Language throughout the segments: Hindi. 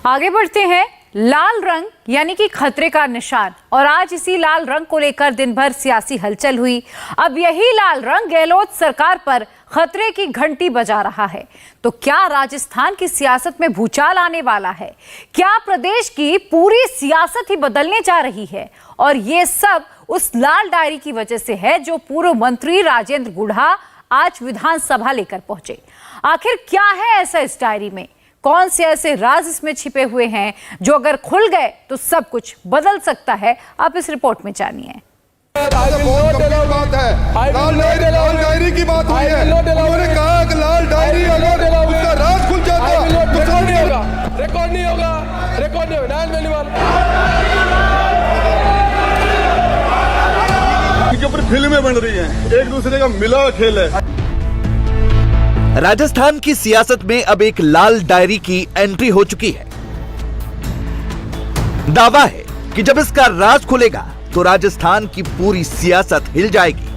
आगे बढ़ते हैं। लाल रंग यानी कि खतरे का निशान, और आज इसी लाल रंग को लेकर दिन भर सियासी हलचल हुई। अब यही लाल रंग गहलोत सरकार पर खतरे की घंटी बजा रहा है। तो क्या राजस्थान की सियासत में भूचाल आने वाला है? क्या प्रदेश की पूरी सियासत ही बदलने जा रही है? और ये सब उस लाल डायरी की वजह से है जो पूर्व मंत्री राजेंद्र गुढ़ा आज विधानसभा लेकर पहुंचे। आखिर क्या है ऐसा इस डायरी में? कौन से ऐसे राज इसमें छिपे हुए हैं जो अगर खुल गए तो सब कुछ बदल सकता है? आप इस रिपोर्ट में जानिए। बात है, लाल डायरी की बात हुई है। उन्होंने कहा कि लाल डायरी अगर उसका राज खुल जाता तो रिकॉर्ड नहीं होगा, रिकॉर्ड नहीं होगा, रिकॉर्ड नहीं होगा। इनके ऊपर फिल्में बन रही हैं, एक दूसरे का मिला खेल है। राजस्थान की सियासत में अब एक लाल डायरी की एंट्री हो चुकी है। दावा है कि जब इसका राज खुलेगा तो राजस्थान की पूरी सियासत हिल जाएगी।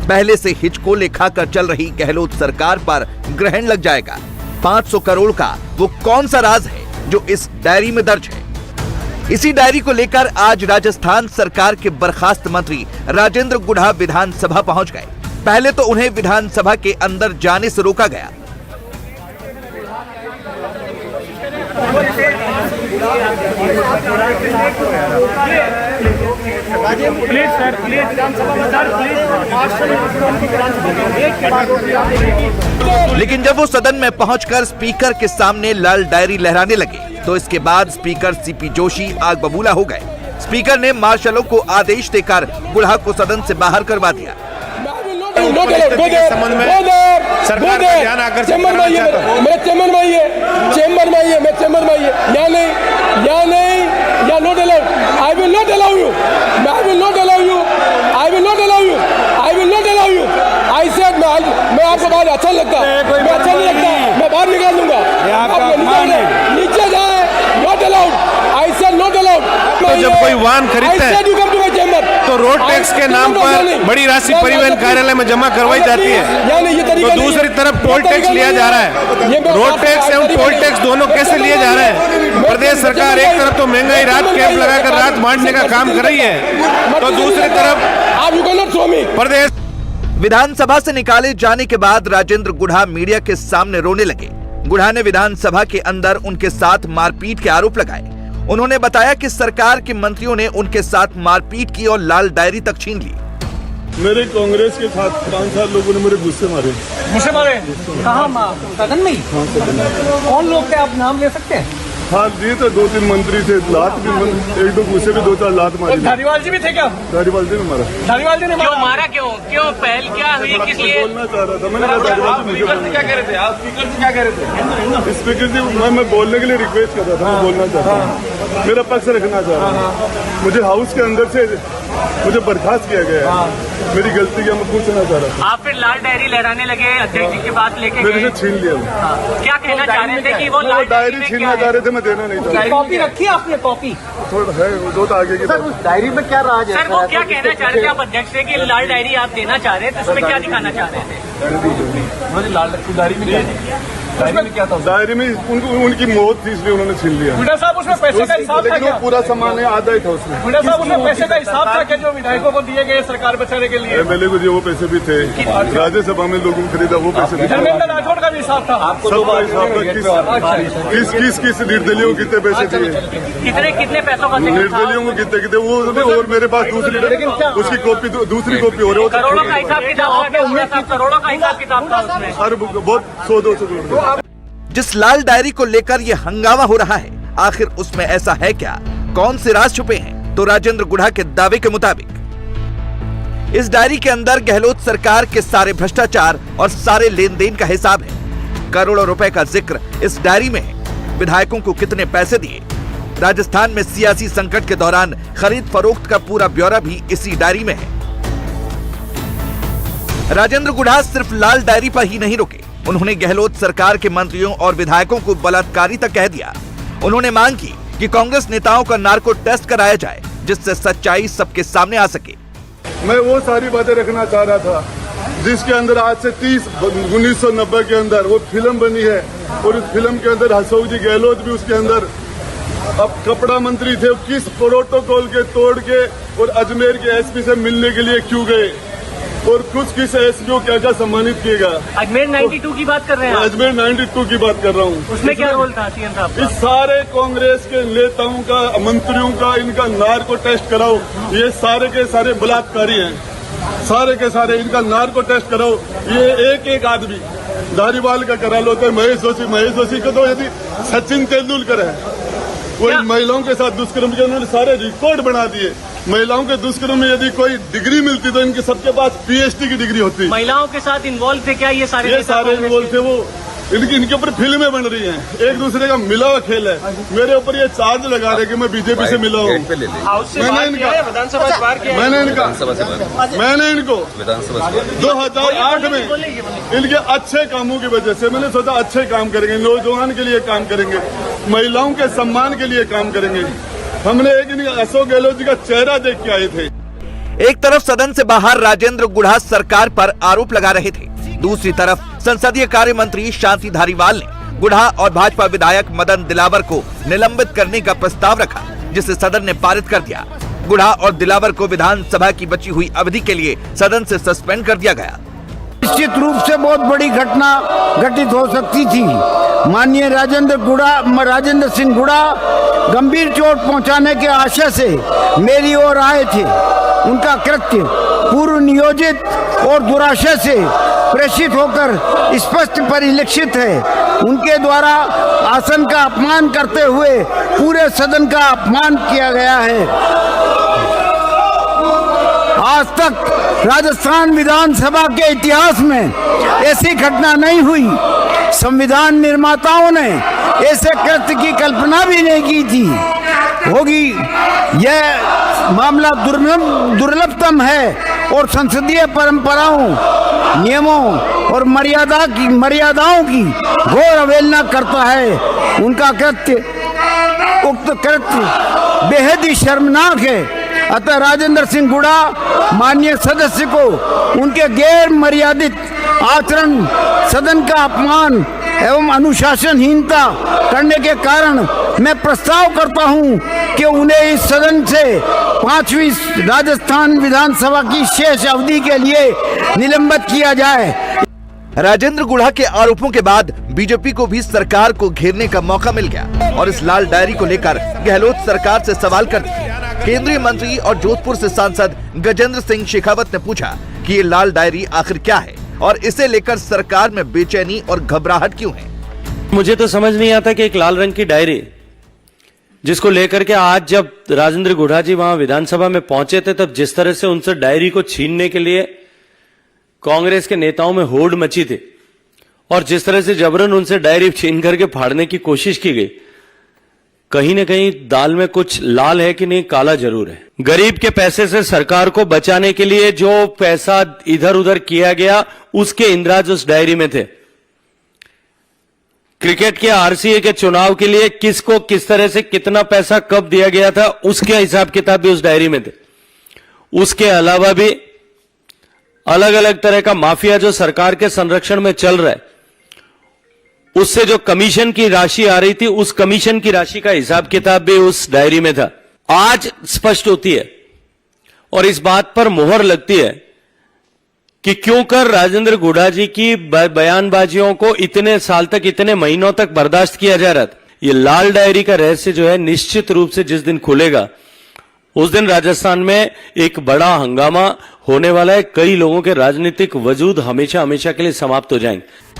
पहले से हिचकोले खाकर चल रही गहलोत सरकार पर ग्रहण लग जाएगा। 500 करोड़ का वो कौन सा राज है जो इस डायरी में दर्ज है? इसी डायरी को लेकर आज राजस्थान सरकार के बर्खास्त मंत्री राजेंद्र गुढ़ा विधानसभा पहुंच गए। पहले तो उन्हें विधानसभा के अंदर जाने से रोका गया। लेकिन जब वो सदन में पहुंचकर स्पीकर के सामने लाल डायरी लहराने लगे तो इसके बाद स्पीकर सीपी जोशी आग बबूला हो गए। स्पीकर ने मार्शलों को आदेश देकर गुढ़ा को सदन से बाहर करवा दिया। संबंध में सरकार का ध्यान आकर्षित करना चाहता हूं। मैं चेम्बर में या not allowed. I will not allow you. I will not allow you. I will not allow you. I will not allow you. I said मैं आपको बाहर अच्छा लगता, मैं अच्छा नहीं लगता, मैं बाहर निकाल दूंगा। नीचे जाए, not allowed. I said not allowed. तो जब कोई वाहन खरीदता है तो रोड टैक्स के नाम पर बड़ी राशि परिवहन कार्यालय में जमा करवाई जाती है, तो दूसरी तरफ टोल टैक्स लिया जा रहा है। रोड टैक्स एवं टोल टैक्स दोनों कैसे लिए जा रहे हैं? प्रदेश सरकार एक तरफ तो महंगाई रात कैंप लगाकर रात बांटने का काम कर रही है, तो दूसरी तरफ प्रदेश। विधानसभा से निकाले जाने के बाद राजेंद्र गुढ़ा मीडिया के सामने रोने लगे। गुढ़ा ने विधानसभा के अंदर उनके साथ मारपीट के आरोप लगाए। उन्होंने बताया कि सरकार के मंत्रियों ने उनके साथ मारपीट की और लाल डायरी तक छीन ली। मेरे कांग्रेस के साथ 5 साल लोगों ने मेरे गुस्से मारे। कहाँ? सदन में ही? कौन लोग थे, आप नाम ले सकते हैं? हाँ जी, तो 2-3 मंत्री थे। लात भी, एक दो गुस्से भी 2-4 लात मारी। धारीवाल जी भी थे क्या? धारीवाल जी ने मारा। धारीवाल जी ने क्यों मारा? क्यों पहल क्या हुई? किस लिए? बोलना चाह रहा था मैंने। स्पीकर से क्या कह रहे थे? आप स्पीकर से क्या कह रहे थे? स्पीकर जी मैं बोलने के लिए रिक्वेस्ट कर रहा था। मैं बोलना चाहता हूँ, मेरा पक्ष रखना चाह रहा हूँ। मुझे हाउस के अंदर से मुझे बर्खास्त किया गया है। मेरी गलती क्या, मैं पूछना चाह रहा था। आप फिर लाल डायरी लहराने लगे, अध्यक्ष जी की बात लेके मेरे से छीन लिया। क्या कहना चाह रहे थे कि वो लाल डायरी छीनना चाह रहे थे, मैं देना नहीं चाहता। कॉपी रखी आपने? कॉपी थोड़ा है, दो तो आगे की। सर उस डायरी में क्या राज है? सर वो क्या कहना चाह रहे थे आप अध्यक्ष से कि लाल डायरी आप देना चाह रहे थे, तो उसमें क्या दिखाना चाह रहे थे? लाल डायरी में क्या था? डायरी में उनकी मौत थी, इसलिए उन्होंने छीन लिया। गुढ़ा साहब उसमें पैसे का हिसाब था क्या? पूरा सामान है, आधा ही था उसमें। गुढ़ा साहब उसमें पैसे का हिसाब था क्या जो विधायकों को दिए गए सरकार बचाने के लिए? एमएलए को दिए वो पैसे भी थे, राज्यसभा में लोगों को खरीदा वो पैसे भी थे। धर्मेंद्र राठौड़ का भी हिसाब था? सबका हिसाब था। किस निर्दलियों को कितने पैसे दिए, कितने पैसों का? निर्दलियों को कितने वो। और मेरे पास उसकी कॉपी, दूसरी कॉपी हो रही है। करोड़ों का हिसाब किताब? करोड़ों का हिसाब किताब था उसमें? हर बहुत 100-200 करोड़। जिस लाल डायरी को लेकर यह हंगामा हो रहा है, आखिर उसमें ऐसा है क्या? कौन से राज छुपे हैं? तो राजेंद्र गुढ़ा के दावे के मुताबिक इस डायरी के अंदर गहलोत सरकार के सारे भ्रष्टाचार और सारे लेन देन का हिसाब है। करोड़ों रुपए का जिक्र इस डायरी में है। विधायकों को कितने पैसे दिए, राजस्थान में सियासी संकट के दौरान खरीद फरोख्त का पूरा ब्यौरा भी इसी डायरी में है। राजेंद्र गुढ़ा सिर्फ लाल डायरी पर ही नहीं रुके, उन्होंने गहलोत सरकार के मंत्रियों और विधायकों को बलात्कारी तक कह दिया। उन्होंने मांग की कि कांग्रेस नेताओं का नार्को टेस्ट कराया जाए, जिससे सच्चाई सबके सामने आ सके। मैं वो सारी बातें रखना चाह रहा था जिसके अंदर आज से 1990 के अंदर वो फिल्म बनी है, और उस फिल्म के अंदर हसौजी गहलोत भी उसके अंदर अब कपड़ा मंत्री थे, किस प्रोटोकॉल के तोड़ के और अजमेर के एसपी से मिलने के लिए क्यों गए, और किस एसपी को क्या क्या सम्मानित किएगा। अजमेर 92 की बात कर रहे हैं आप? अजमेर 92 की बात कर रहा हूँ। उसमें क्या रोल था सीएम साहब का? इस सारे कांग्रेस के नेताओं का, मंत्रियों का, इनका नार्को टेस्ट कराओ। ये सारे के सारे बलात्कारी हैं, सारे के सारे इनका नार्को टेस्ट कराओ। ये एक एक आदमी धारीवाल का करा लो तो महेश जोशी को तो यदि सचिन तेंदुलकर है, कोई महिलाओं के साथ दुष्कर्म के उन्होंने सारे रिकॉर्ड बना दिए। महिलाओं के दुष्कर्म में यदि कोई डिग्री मिलती तो इनके सबके पास पीएचडी की डिग्री होती। महिलाओं के साथ इन्वॉल्व थे क्या ये सारे इन्वॉल्व थे। वो इनके ऊपर फिल्में बन रही हैं, एक दूसरे का मिला हुआ खेल है। मेरे ऊपर ये चार्ज लगा रहे कि मैं बीजेपी से मिला हूँ। मैंने इनको 2008 में इनके अच्छे कामों की वजह से मैंने सोचा अच्छे काम करेंगे, नौजवान के लिए काम करेंगे, महिलाओं के सम्मान के लिए काम करेंगे। हमने एक दिन अशोक गहलोत जी का चेहरा देख के आए थे। एक तरफ सदन से बाहर राजेंद्र गुढ़ा सरकार पर आरोप लगा रहे थे, दूसरी तरफ संसदीय कार्य मंत्री शांति धारीवाल ने गुढ़ा और भाजपा विधायक मदन दिलावर को निलंबित करने का प्रस्ताव रखा, जिसे सदन ने पारित कर दिया। गुढ़ा और दिलावर को विधानसभा की बची हुई अवधि के लिए सदन से सस्पेंड कर दिया गया। निश्चित रूप से बहुत बड़ी घटना घटित हो सकती थी। माननीय राजेंद्र सिंह गुढ़ा गंभीर चोट पहुंचाने के आशय से मेरी ओर आए थे। उनका कृत्य पूर्व नियोजित और दुराशय से प्रेषित होकर स्पष्ट परिलक्षित है। उनके द्वारा आसन का अपमान करते हुए पूरे सदन का अपमान किया गया है। आज तक राजस्थान विधानसभा के इतिहास में ऐसी घटना नहीं हुई। संविधान निर्माताओं ने ऐसे कृत्य की कल्पना भी नहीं की थी होगी। यह मामला दुर्लभतम है और संसदीय परंपराओं, नियमों और मर्यादाओं की घोर अवहेलना करता है। उनका उक्त कृत्य बेहद ही शर्मनाक है। अतः राजेंद्र सिंह गुढ़ा माननीय सदस्य को उनके गैर मर्यादित आचरण, सदन का अपमान एवं अनुशासनहीनता करने के कारण मैं प्रस्ताव करता हूं कि उन्हें इस सदन से 5वीं राजस्थान विधानसभा की शेष अवधि के लिए निलंबित किया जाए। राजेंद्र गुढ़ा के आरोपों के बाद बीजेपी को भी सरकार को घेरने का मौका मिल गया और इस लाल डायरी को लेकर गहलोत सरकार से सवाल कर दिए। केंद्रीय मंत्री और जोधपुर से सांसद गजेंद्र सिंह शेखावत ने पूछा कि ये लाल डायरी आखिर क्या है और इसे लेकर सरकार में बेचैनी और घबराहट क्यों है। मुझे तो समझ नहीं आता कि एक लाल रंग की डायरी जिसको लेकर के आज जब राजेंद्र गुढ़ा जी वहां विधानसभा में पहुंचे थे, तब जिस तरह से उनसे डायरी को छीनने के लिए कांग्रेस के नेताओं में होड़ मची थी और जिस तरह से जबरन उनसे डायरी छीन करके फाड़ने की कोशिश की गई, कहीं न कहीं दाल में कुछ लाल है कि नहीं काला जरूर है। गरीब के पैसे से सरकार को बचाने के लिए जो पैसा इधर उधर किया गया, उसके इंद्राज उस डायरी में थे। क्रिकेट के आरसीए के चुनाव के लिए किसको किस तरह से कितना पैसा कब दिया गया था, उसके हिसाब किताब भी उस डायरी में थे। उसके अलावा भी अलग अलग तरह का माफिया जो सरकार के संरक्षण में चल रहा है, उससे जो कमीशन की राशि आ रही थी, उस कमीशन की राशि का हिसाब किताब भी उस डायरी में था। आज स्पष्ट होती है और इस बात पर मोहर लगती है कि क्यों कर राजेंद्र गुढ़ा जी की बयानबाजियों को इतने साल तक, इतने महीनों तक बर्दाश्त किया जा रहा था। ये लाल डायरी का रहस्य जो है, निश्चित रूप से जिस दिन खुलेगा उस दिन राजस्थान में एक बड़ा हंगामा होने वाला है। कई लोगों के राजनीतिक वजूद हमेशा हमेशा के लिए समाप्त हो जाएंगे।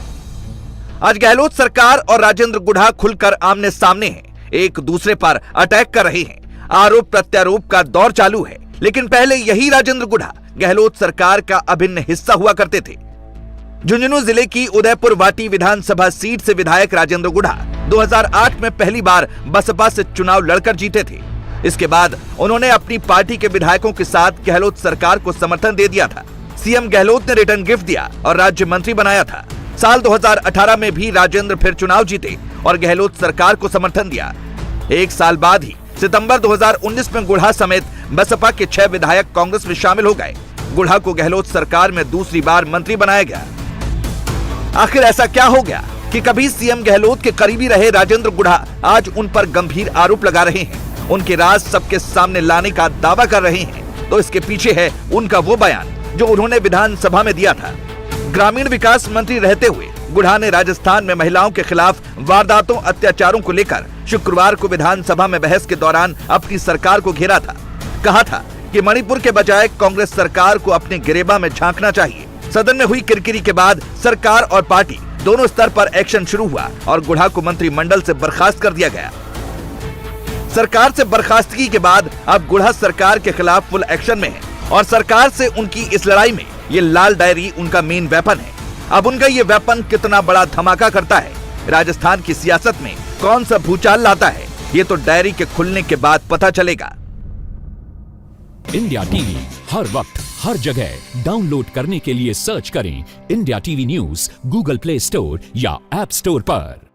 आज गहलोत सरकार और राजेंद्र गुढ़ा खुलकर आमने सामने हैं, एक दूसरे पर अटैक कर रहे हैं। आरोप प्रत्यारोप का दौर चालू है, लेकिन पहले यही राजेंद्र गुढ़ा गहलोत सरकार का अभिन्न हिस्सा हुआ करते थे। झुंझुनू जिले की उदयपुर वाटी विधानसभा सीट से विधायक राजेंद्र गुढ़ा 2008 में पहली बार बसपा से चुनाव लड़कर जीते थे। इसके बाद उन्होंने अपनी पार्टी के विधायकों के साथ गहलोत सरकार को समर्थन दे दिया था। सीएम गहलोत ने रिटर्न गिफ्ट दिया और राज्य मंत्री बनाया था। साल 2018 में भी राजेंद्र फिर चुनाव जीते और गहलोत सरकार को समर्थन दिया। एक साल बाद ही सितंबर 2019 में गुढ़ा समेत बसपा के 6 विधायक कांग्रेस में शामिल हो गए। गुढ़ा को गहलोत सरकार में दूसरी बार मंत्री बनाया गया। आखिर ऐसा क्या हो गया कि कभी सीएम गहलोत के करीबी रहे राजेंद्र गुढ़ा आज उन पर गंभीर आरोप लगा रहे हैं, उनके राज सबके सामने लाने का दावा कर रहे हैं, तो इसके पीछे है उनका वो बयान जो उन्होंने विधानसभा में दिया था। ग्रामीण विकास मंत्री रहते हुए गुढ़ा ने राजस्थान में महिलाओं के खिलाफ वारदातों अत्याचारों को लेकर शुक्रवार को विधानसभा में बहस के दौरान अपनी सरकार को घेरा था। कहा था कि मणिपुर के बजाय कांग्रेस सरकार को अपने गिरेबा में झांकना चाहिए। सदन में हुई किरकिरी के बाद सरकार और पार्टी दोनों स्तर पर एक्शन शुरू हुआ और गुढ़ा को मंत्रिमंडल से बर्खास्त कर दिया गया। सरकार से बर्खास्तगी के बाद अब गुढ़ा सरकार के खिलाफ फुल एक्शन में है और सरकार से उनकी इस लड़ाई में ये लाल डायरी उनका मेन वेपन है। अब उनका ये वेपन कितना बड़ा धमाका करता है, राजस्थान की सियासत में कौन सा भूचाल लाता है, ये तो डायरी के खुलने के बाद पता चलेगा। इंडिया टीवी हर वक्त हर जगह डाउनलोड करने के लिए सर्च करें India TV news Google play store या ऐप स्टोर पर।